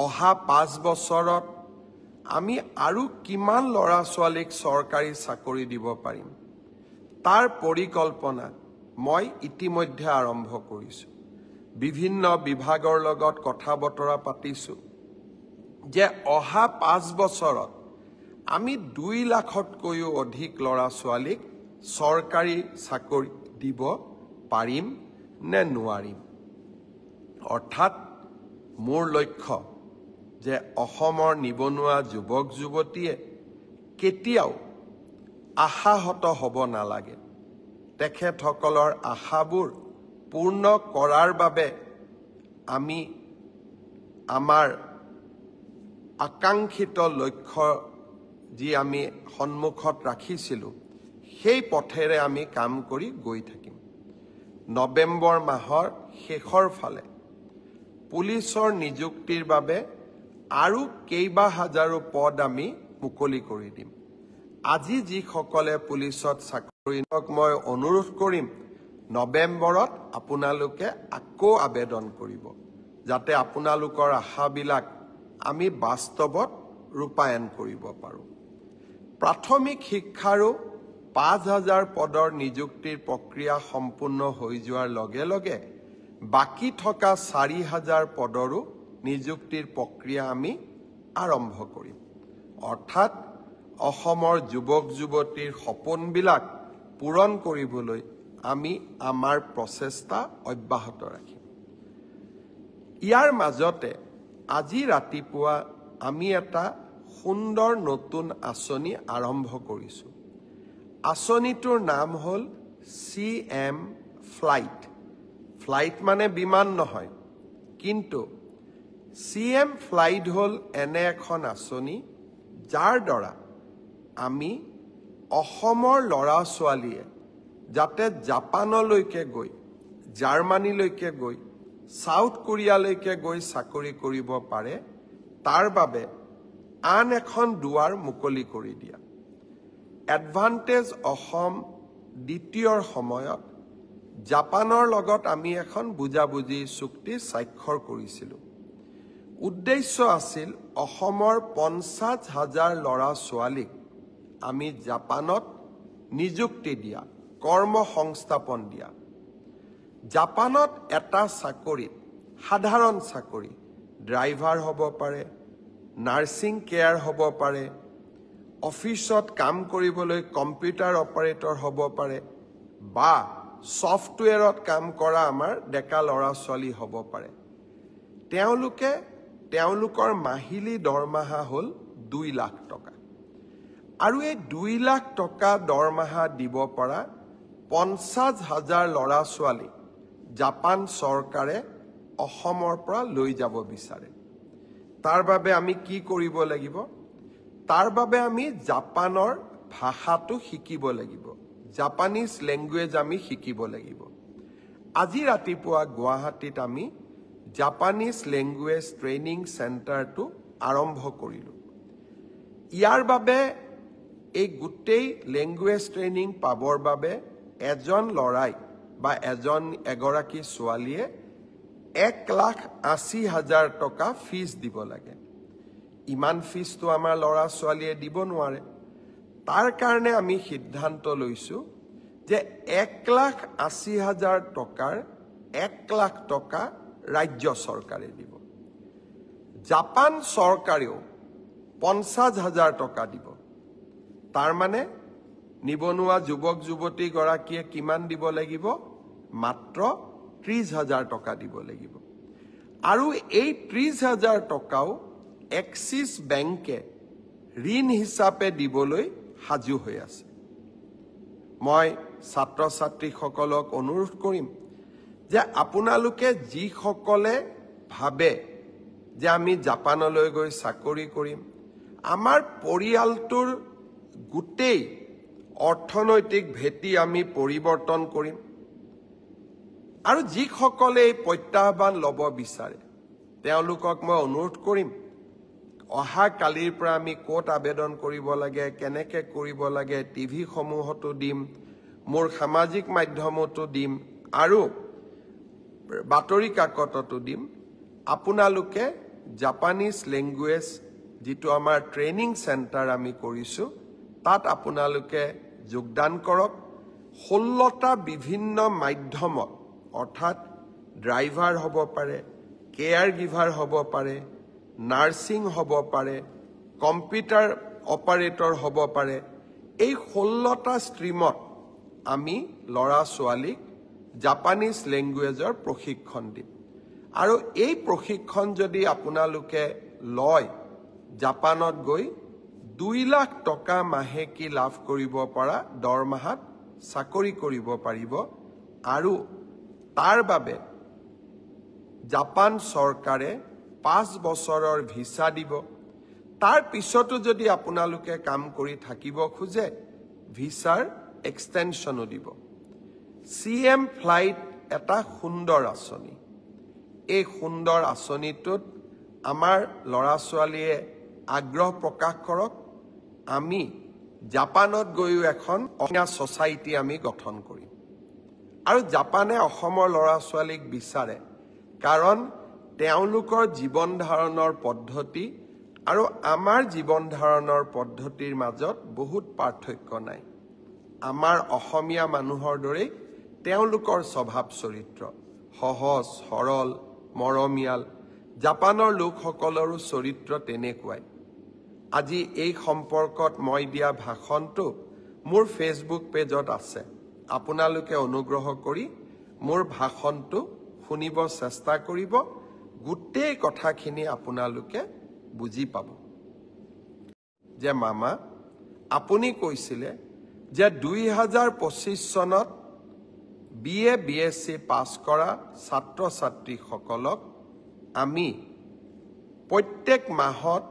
অহা 5 বছৰত আমি আৰু কিমান ল'ৰা ছোৱালীক চৰকাৰী চাকৰি দিব পাৰিম তাৰ পৰিকল্পনা মই ইতিমধ্যে আৰম্ভ কৰিছো বিভিন্ন বিভাগৰ লগত কথা বতৰা পাতিছো যে অহা 5 বছৰত আমি 2 লাখতকৈও অধিক ল'ৰা ছোৱালীক চৰকাৰী চাকৰি দিব পাৰিম নে নোৱাৰিম অৰ্থাৎ মোৰ লক্ষ্য যে অসমৰ নিবনুৱা যুৱক যুৱতীয়ে কেতিয়াও আশাহত হ'ব নালাগে তেখেতসকলৰ আশাবোৰ পূৰ্ণ কৰাৰ বাবে আমি আমাৰ আকাংক্ষিত লক্ষ্য যি আমি সন্মুখত ৰাখিছিলো সেই পথেৰে আমি কাম কৰি গৈ থাকিম নৱেম্বৰ মাহৰ শেষৰ ফালে পুলিচৰ নিযুক্তিৰ বাবে আৰু কেইবা হাজাৰো পদ আমি মুকলি কৰি দিম আজি যিসকলে পুলিচত চাকৰি মই অনুৰোধ কৰিম নৱেম্বৰত আপোনালোকে আকৌ আবেদন কৰিব যাতে আপোনালোকৰ আশাবিলাক আমি বাস্তৱত ৰূপায়ণ কৰিব পাৰো প্ৰাথমিক শিক্ষাৰো 5000 পদৰ নিযুক্তিৰ প্ৰক্ৰিয়া সম্পূৰ্ণ হৈ যোৱাৰ লগে লগে বাকি থকা 4000 পদৰো নিযুক্তিৰ প্ৰক্ৰিয়া আমি আৰম্ভ কৰিম অৰ্থাৎ অসমৰ যুৱক যুৱতীৰ সপোনবিলাক পূৰণ কৰিবলৈ আমি আমাৰ প্ৰচেষ্টা অব্যাহত ৰাখিম ইয়াৰ মাজতে আজি ৰাতিপুৱা আমি এটা সুন্দৰ নতুন আঁচনি আৰম্ভ কৰিছো আঁচনিটোৰ নাম হ'ল CM ফ্লাইট মানে বিমান নহয় কিন্তু CM ফ্লাইট হ'ল এনে এখন আঁচনি যাৰ দ্বাৰা আমি অসমৰ ল'ৰা ছোৱালীয়ে যাতে জাপানলৈকে গৈ জাৰ্মানীলৈকে গৈ সাউথ কোৰিয়ালৈকে গৈ চাকৰি কৰিব পাৰে তাৰ বাবে আন এখন দুৱাৰ মুকলি কৰি দিয়া এডভান্টেজ অসম দ্বিতীয়ৰ সময়ত জাপানৰ লগত আমি এখন বুজাবুজি চুক্তি স্বাক্ষৰ কৰিছিলো উদ্দেশ্য আছিল অসমৰ 50,000 ল'ৰা ছোৱালীক আমি জাপানত নিযুক্তি দিয়া কৰ্ম সংস্থাপন দিয়া জাপানত এটা চাকৰি সাধাৰণ চাকৰি ড্ৰাইভাৰ হ'ব পাৰে নাৰ্ছিং কেয়াৰ হ'ব পাৰে অফিসত কাম কৰিবলৈ কম্পিউটাৰ অপাৰেটৰ হ'ব পাৰে বা সফটৱেৰত কাম কৰা আমাৰ ডেকা ল'ৰা ছোৱালী হ'ব পাৰে তেওঁলোকৰ মাহিলী দৰমহা হ'ল 2 লাখ টকা আৰু এই 2 লাখ টকা দৰমহা দিব পৰা 50,000 ল'ৰা ছোৱালী জাপান চৰকাৰে অসমৰ পৰা লৈ যাব বিচাৰে তাৰ বাবে আমি কি কৰিব লাগিব তাৰ বাবে আমি জাপানৰ ভাষাটো শিকিব লাগিব জাপানিজ ল্যাঙ্গুৱেজ আমি শিকিব লাগিব আজি ৰাতিপুৱা গুৱাহাটীত আমি জাপানিজ ল্যাঙ্গুৱেজ ট্ৰেইনিং চেণ্টাৰটো আৰম্ভ কৰিলো ইয়াৰ বাবে এই গোটেই ল্যাঙ্গুৱেজ ট্ৰেইনিং পাবৰ বাবে এজন লৰাই বা এগৰাকী ছোৱালীয়ে 1,80,000 টকা ফিজ দিব লাগে ইমান ফিজটো আমাৰ ল'ৰা ছোৱালীয়ে দিব নোৱাৰে তাৰ কাৰণে আমি সিদ্ধান্ত লৈছো যে 1,80,000 টকাৰ 1 লাখ টকা ৰাজ্য চৰকাৰে দিব জাপান চৰকাৰেও 50,000 টকা দিব তাৰ মানে নিবনুৱা যুৱক যুৱতী গৰাকীয়ে কিমান দিব লাগিব মাত্ৰ 30,000 টকা দিব লাগিব আৰু এই 30,000 টকাও এক্সিস বেংকে ঋণ হিচাপে দিবলৈ হাজু হৈ আছে মই ছাত্ৰ ছাত্ৰীসকলক অনুৰোধ কৰিম যে আপোনালোকে যিসকলে ভাবে যে আমি জাপানলৈ গৈ চাকৰি কৰিম আমাৰ পৰিয়ালটোৰ গোটেই অৰ্থনৈতিক ভেটি আমি পৰিৱৰ্তন কৰিম আৰু যিসকলে এই প্ৰত্যাহ্বান ল'ব বিচাৰে তেওঁলোকক মই অনুৰোধ কৰিম অহা কালিৰ পৰা আমি কোট আবেদন কৰিব লাগে কেনেকৈ কৰিব লাগে টিভি সমূহতো দিম মোৰ সামাজিক মাধ্যমতো দিম আৰু বাতৰি কাকততো দিম আপোনালোকে জাপানিজ লেংগুৱেজ যিটো আমাৰ ট্ৰেইনিং চেণ্টাৰ আমি কৰিছোঁ তাত আপোনালোকে যোগদান কৰক 16টা বিভিন্ন মাধ্যমত অৰ্থাৎ ড্ৰাইভাৰ হ'ব পাৰে কেয়াৰ গিভাৰ হ'ব পাৰে নাৰ্ছিং হ'ব পাৰে কম্পিউটাৰ অপাৰেটৰ হ'ব পাৰে এই 16টা ষ্ট্ৰীমত আমি ল'ৰা ছোৱালীক জাপানিজ লেংগুৱেজৰ প্ৰশিক্ষণ দিম আৰু এই প্ৰশিক্ষণ যদি আপোনালোকে লয় জাপানত গৈ 2 লাখ টকা মাহেকী লাভ কৰিব পৰা দৰমহাত চাকৰি কৰিব পাৰিব আৰু তাৰ বাবে জাপান চৰকাৰে 5 বছৰৰ ভিসা দিব তাৰ পিছতো যদি আপোনালোকে কাম কৰি থাকিব খোজে ভিসাৰ এক্সটেনশনো দিব CM ফ্লাইট এটা সুন্দৰ আঁচনি এই সুন্দৰ আঁচনিটোত আমাৰ ল'ৰা ছোৱালীয়ে আগ্ৰহ প্ৰকাশ কৰক আমি জাপানত গৈও এখন অসমীয়া সোসাইটি আমি গঠন কৰিম আৰু জাপানে অসমৰ ল'ৰা ছোৱালীক বিচাৰে কাৰণ তেওঁলোকৰ জীৱন ধাৰণৰ পদ্ধতি আৰু আমাৰ জীৱন ধাৰণৰ পদ্ধতিৰ মাজত বহুত পাৰ্থক্য নাই আমাৰ অসমীয়া মানুহৰ দৰে তেওঁলোকৰ স্বভাৱ চৰিত্ৰ সহজ সৰল মৰমিয়াল জাপানৰ লোকসকলৰো চৰিত্ৰ তেনেকুৱাই আজি এই সম্পৰ্কত মই দিয়া ভাষণটো মোৰ ফেসবুক পেজত আছে আপোনালোকে অনুগ্ৰহ কৰি মোৰ ভাষণটো শুনিব চেষ্টা কৰিব গোটেই কথাখিনি আপোনালোকে বুজি পাব যে মামা আপুনি কৈছিলে যে 2025 চনত BA BSc পাছ কৰা ছাত্ৰ ছাত্ৰীসকলক আমি প্ৰত্যেক মাহত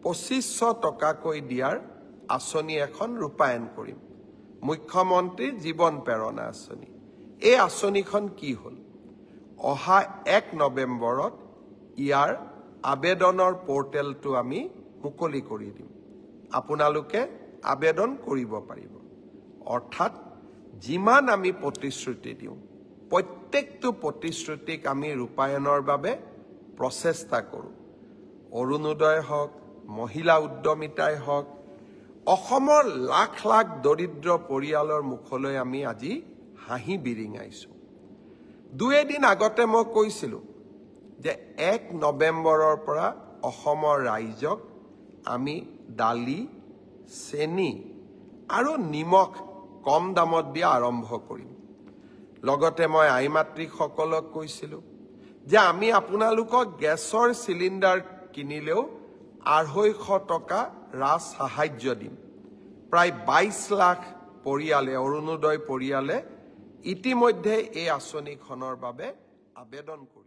2500 টকাকৈ দিয়াৰ আঁচনি এখন ৰূপায়ণ কৰিম মুখ্যমন্ত্ৰী জীৱন প্ৰেৰণা আঁচনি এই আঁচনিখন কি হ'ল অহা 1 নৱেম্বৰত ইয়াৰ আবেদনৰ পোৰ্টেলটো আমি মুকলি কৰি দিম আপোনালোকে আবেদন কৰিব পাৰিব অৰ্থাৎ যিমান আমি প্ৰতিশ্ৰুতি দিওঁ প্ৰত্যেকটো প্ৰতিশ্ৰুতিক আমি ৰূপায়ণৰ বাবে প্ৰচেষ্টা কৰোঁ অৰুণোদয় হওক মহিলা উদ্যমিতাই হওক অসমৰ লাখ লাখ দৰিদ্ৰ পৰিয়ালৰ মুখলৈ আমি আজি হাঁহি বিৰিঙাইছোঁ 2 দিন আগতে মই কৈছিলোঁ যে 1 নৱেম্বৰৰ পৰা অসমৰ ৰাইজক আমি দালি চেনি আৰু নিমখ কম দামত দিয়া আৰম্ভ কৰিম লগতে মই আইমাতৃসকলক কৈছিলোঁ যে আমি আপোনালোকক গেছৰ সিলিণ্ডাৰ কিনিলেও 250 টকা ৰাজ সাহায্য দিম প্ৰায় 22 লাখ পৰিয়ালে অৰুণোদয় পৰিয়ালে ইতিমধ্যে এই আঁচনিখনৰ বাবে আবেদন কৰি